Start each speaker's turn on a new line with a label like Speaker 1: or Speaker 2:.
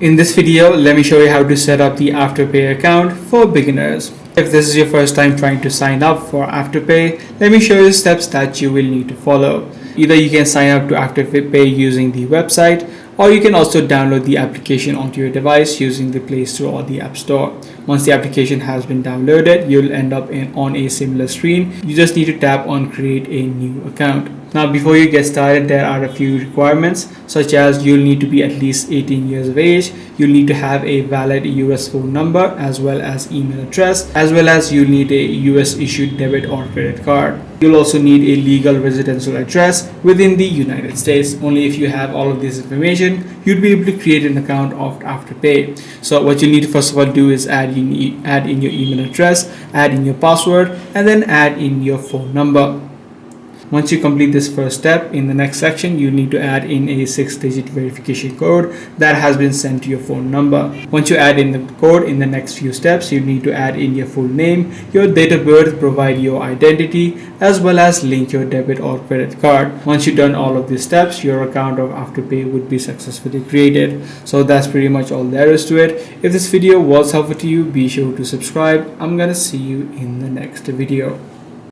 Speaker 1: In this video, let me show you how to set up the Afterpay account for beginners. If this is your first time trying to sign up for Afterpay, let me show you the steps that you will need to follow. Either you can sign up to Afterpay using the website, or you can also download the application onto your device using the Play Store or the App Store. Once the application has been downloaded, you'll end up on a similar screen. You just need to tap on create a new account. Now, before you get started, there are a few requirements, such as you'll need to be at least 18 years of age, you'll need to have a valid US phone number as well as email address, as well as you'll need a US issued debit or credit card. You'll also need a legal residential address within the United States. Only if you have all of this information, you'd be able to create an account of Afterpay. So what you need to first of all do is add in your email address, add in your password, and then add in your phone number. Once you complete this first step, in the next section, you need to add in a 6-digit verification code that has been sent to your phone number. Once you add in the code, in the next few steps, you need to add in your full name, your date of birth, provide your identity, as well as link your debit or credit card. Once you've done all of these steps, your account of Afterpay would be successfully created. So that's pretty much all there is to it. If this video was helpful to you, be sure to subscribe. I'm gonna see you in the next video.